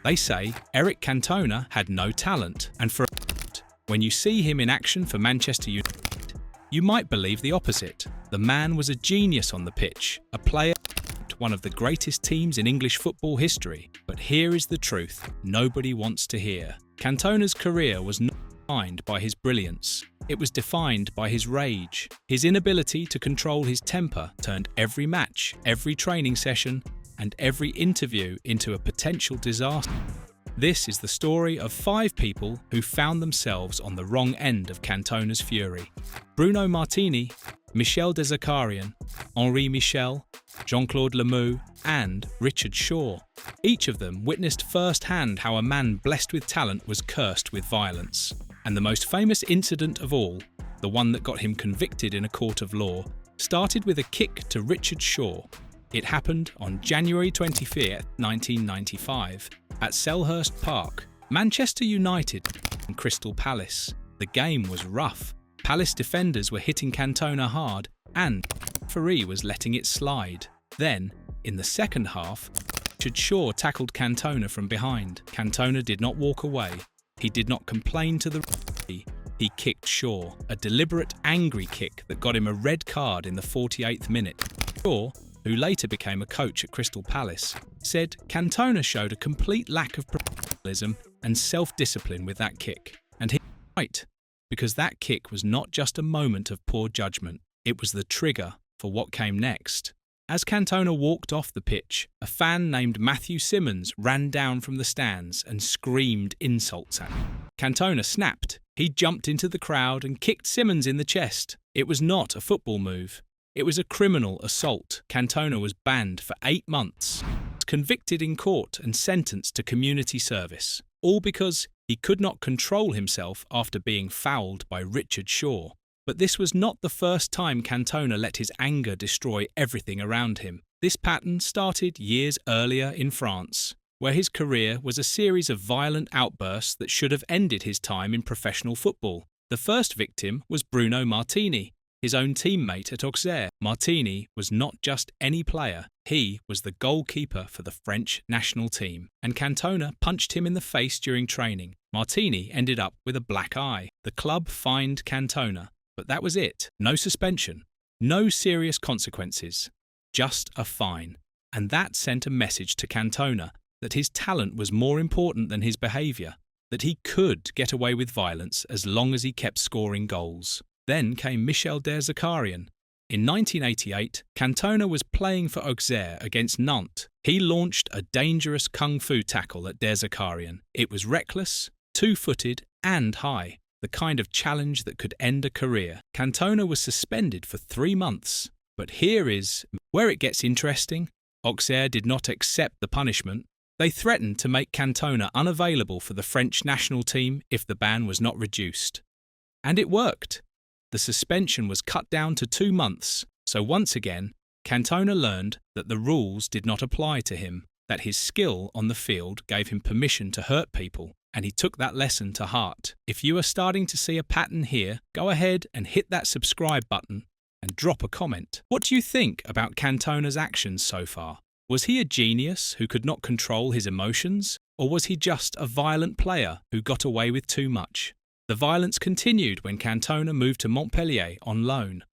They say Eric Cantona had no talent, and when you see him in action for Manchester United, you might believe the opposite. The man was a genius on the pitch, a player one of the greatest teams in English football history. But here is the truth nobody wants to hear. Cantona's career was not defined by his brilliance. It was defined by his rage. His inability to control his temper turned every match, every training session, and every interview into a potential disaster. This is the story of 5 people who found themselves on the wrong end of Cantona's fury. Bruno Martini, Michel de Zakarian, Henri Michel, Jean-Claude Lemieux, and Richard Shaw. Each of them witnessed firsthand how a man blessed with talent was cursed with violence. And the most famous incident of all, the one that got him convicted in a court of law, started with a kick to Richard Shaw. It happened on January 25, 1995, at Selhurst Park, Manchester United and Crystal Palace. The game was rough. Palace defenders were hitting Cantona hard, and the referee was letting it slide. Then, in the second half, Richard Shaw tackled Cantona from behind. Cantona did not walk away. He did not complain to the referee. He kicked Shaw, a deliberate, angry kick that got him a red card in the 48th minute. Shaw, who later became a coach at Crystal Palace, said Cantona showed a complete lack of professionalism and self-discipline with that kick. And he was right, because that kick was not just a moment of poor judgment, it was the trigger for what came next. As Cantona walked off the pitch, a fan named Matthew Simmons ran down from the stands and screamed insults at him. Cantona snapped. He jumped into the crowd and kicked Simmons in the chest. It was not a football move. It was a criminal assault. Cantona was banned for 8 months, convicted in court and sentenced to community service, all because he could not control himself after being fouled by Richard Shaw. But this was not the first time Cantona let his anger destroy everything around him. This pattern started years earlier in France, where his career was a series of violent outbursts that should have ended his time in professional football. The first victim was Bruno Martini, his own teammate at Auxerre. Martini was not just any player, he was the goalkeeper for the French national team, and Cantona punched him in the face during training. Martini ended up with a black eye. The club fined Cantona, but that was it. No suspension, no serious consequences, just a fine. And that sent a message to Cantona that his talent was more important than his behaviour, that he could get away with violence as long as he kept scoring goals. Then came Michel de Zakarian. In 1988, Cantona was playing for Auxerre against Nantes. He launched a dangerous kung fu tackle at de Zakarian. It was reckless, two-footed and high, the kind of challenge that could end a career. Cantona was suspended for 3 months. But here is where it gets interesting. Auxerre did not accept the punishment. They threatened to make Cantona unavailable for the French national team if the ban was not reduced. And it worked. The suspension was cut down to 2 months, so once again, Cantona learned that the rules did not apply to him, that his skill on the field gave him permission to hurt people, and he took that lesson to heart. If you are starting to see a pattern here, go ahead and hit that subscribe button and drop a comment. What do you think about Cantona's actions so far? Was he a genius who could not control his emotions, or was he just a violent player who got away with too much? The violence continued when Cantona moved to Montpellier on loan.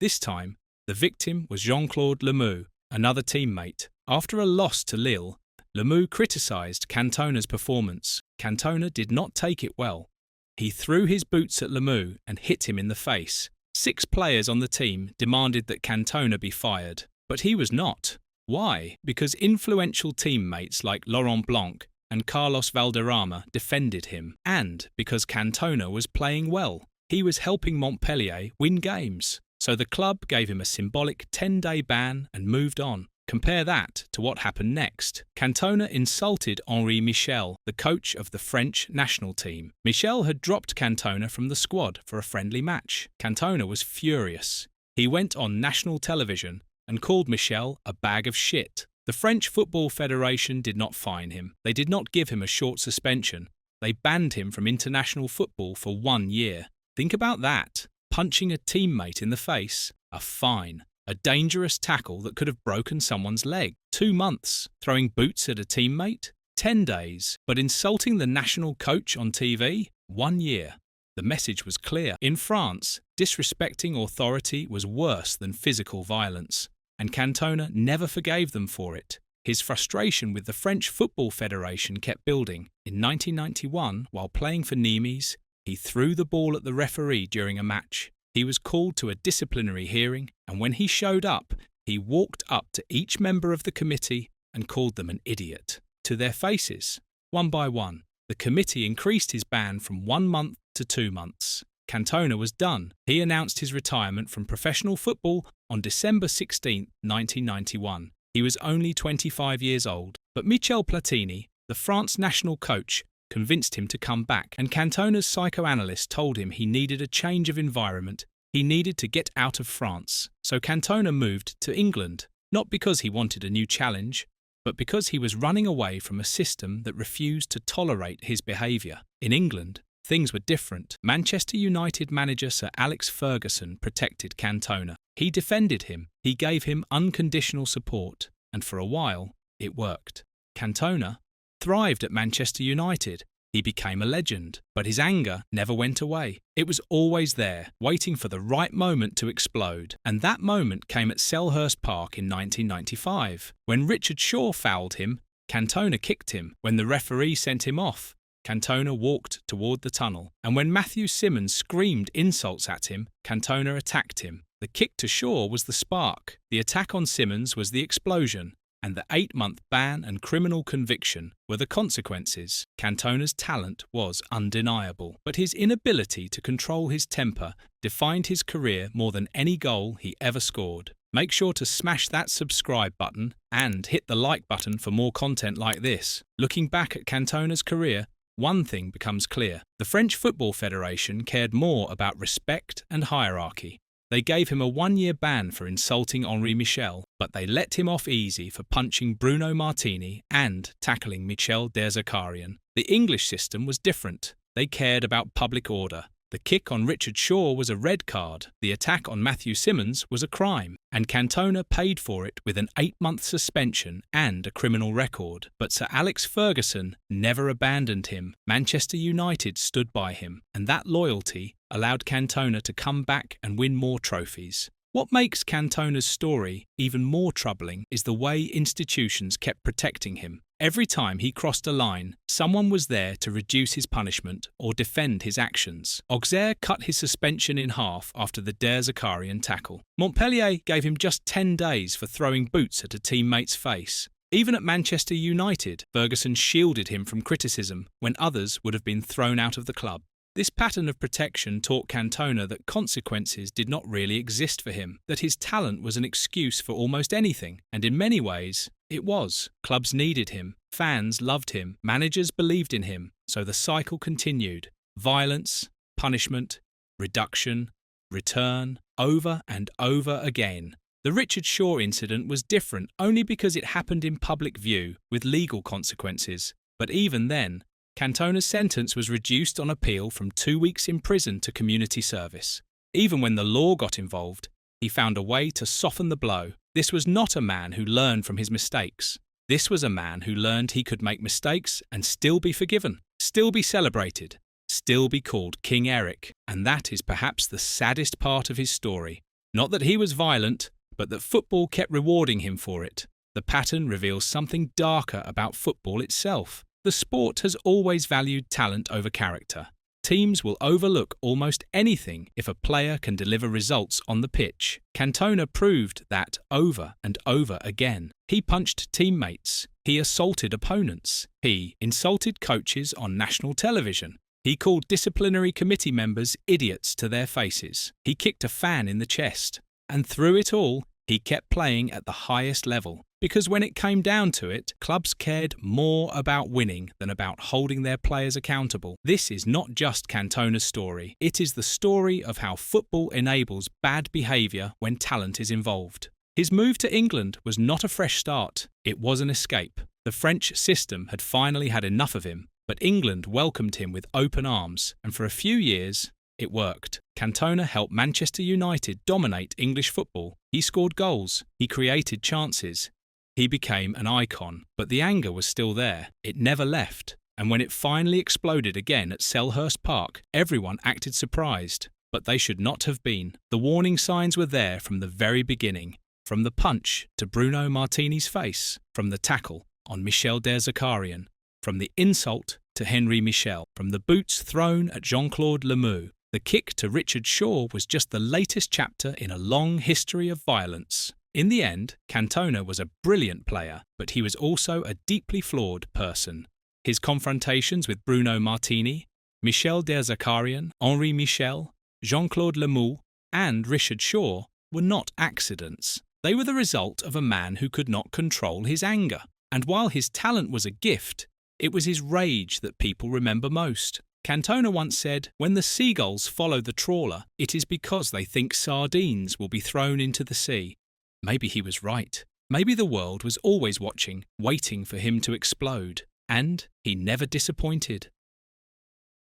This time, the victim was Jean-Claude Lemieux, another teammate. After a loss to Lille, Lemieux criticised Cantona's performance. Cantona did not take it well. He threw his boots at Lemieux and hit him in the face. 6 players on the team demanded that Cantona be fired, but he was not. Why? Because influential teammates like Laurent Blanc and Carlos Valderrama defended him, and because Cantona was playing well. He was helping Montpellier win games, so the club gave him a symbolic 10-day ban and moved on. Compare that to what happened next. Cantona insulted Henri Michel, the coach of the French national team. Michel had dropped Cantona from the squad for a friendly match. Cantona was furious. He went on national television and called Michel a bag of shit. The French Football Federation did not fine him. They did not give him a short suspension. They banned him from international football for 1 year. Think about that. Punching a teammate in the face, a fine. A dangerous tackle that could have broken someone's leg. 2 months. Throwing boots at a teammate? 10 days, but insulting the national coach on TV? 1 year. The message was clear. In France, disrespecting authority was worse than physical violence, and Cantona never forgave them for it. His frustration with the French Football Federation kept building. In 1991, while playing for Nimes, he threw the ball at the referee during a match. He was called to a disciplinary hearing, and when he showed up, he walked up to each member of the committee and called them an idiot. To their faces, one by one. The committee increased his ban from 1 month to 2 months. Cantona was done. He announced his retirement from professional football on December 16, 1991. He was only 25 years old, but Michel Platini, the France national coach, convinced him to come back, and Cantona's psychoanalyst told him he needed a change of environment. He needed to get out of France. So Cantona moved to England, not because he wanted a new challenge, but because he was running away from a system that refused to tolerate his behaviour. In England, things were different. Manchester United manager Sir Alex Ferguson protected Cantona. He defended him, he gave him unconditional support, and for a while, it worked. Cantona thrived at Manchester United. He became a legend, but his anger never went away. It was always there, waiting for the right moment to explode. And that moment came at Selhurst Park in 1995. When Richard Shaw fouled him, Cantona kicked him. When the referee sent him off, Cantona walked toward the tunnel. And when Matthew Simmons screamed insults at him, Cantona attacked him. The kick to Shaw was the spark. The attack on Simmons was the explosion. And the 8-month ban and criminal conviction were the consequences. Cantona's talent was undeniable, but his inability to control his temper defined his career more than any goal he ever scored. Make sure to smash that subscribe button and hit the like button for more content like this. Looking back at Cantona's career, one thing becomes clear. The French Football Federation cared more about respect and hierarchy. They gave him a 1-year ban for insulting Henri Michel, but they let him off easy for punching Bruno Martini and tackling Michel Zakarian. The English system was different. They cared about public order. The kick on Richard Shaw was a red card. The attack on Matthew Simmons was a crime, and Cantona paid for it with an 8-month suspension and a criminal record. But Sir Alex Ferguson never abandoned him. Manchester United stood by him, and that loyalty allowed Cantona to come back and win more trophies. What makes Cantona's story even more troubling is the way institutions kept protecting him. Every time he crossed a line, someone was there to reduce his punishment or defend his actions. Auxerre cut his suspension in half after the Zakarian tackle. Montpellier gave him just 10 days for throwing boots at a teammate's face. Even at Manchester United, Ferguson shielded him from criticism when others would have been thrown out of the club. This pattern of protection taught Cantona that consequences did not really exist for him, that his talent was an excuse for almost anything, and in many ways, it was. Clubs needed him, fans loved him, managers believed in him, so the cycle continued. Violence, punishment, reduction, return, over and over again. The Richard Shaw incident was different only because it happened in public view, with legal consequences. But even then, Cantona's sentence was reduced on appeal from 2 weeks in prison to community service. Even when the law got involved, he found a way to soften the blow. This was not a man who learned from his mistakes. This was a man who learned he could make mistakes and still be forgiven, still be celebrated, still be called King Eric. And that is perhaps the saddest part of his story. Not that he was violent, but that football kept rewarding him for it. The pattern reveals something darker about football itself. The sport has always valued talent over character. Teams will overlook almost anything if a player can deliver results on the pitch. Cantona proved that over and over again. He punched teammates. He assaulted opponents. He insulted coaches on national television. He called disciplinary committee members idiots to their faces. He kicked a fan in the chest. And through it all, he kept playing at the highest level. Because when it came down to it, clubs cared more about winning than about holding their players accountable. This is not just Cantona's story. It is the story of how football enables bad behaviour when talent is involved. His move to England was not a fresh start. It was an escape. The French system had finally had enough of him, but England welcomed him with open arms, and for a few years, it worked. Cantona helped Manchester United dominate English football. He scored goals. He created chances. He became an icon, but the anger was still there. It never left. And when it finally exploded again at Selhurst Park, everyone acted surprised. But they should not have been. The warning signs were there from the very beginning. From the punch to Bruno Martini's face, from the tackle on Michel Der Zakarian, from the insult to Henri Michel, from the boots thrown at Jean-Claude Lemieux. The kick to Richard Shaw was just the latest chapter in a long history of violence. In the end, Cantona was a brilliant player, but he was also a deeply flawed person. His confrontations with Bruno Martini, Michel Der Zakarian, Henri Michel, Jean-Claude Lemieux, and Richard Shaw were not accidents. They were the result of a man who could not control his anger. And while his talent was a gift, it was his rage that people remember most. Cantona once said, "When the seagulls follow the trawler, it is because they think sardines will be thrown into the sea." Maybe he was right. Maybe the world was always watching, waiting for him to explode. And he never disappointed.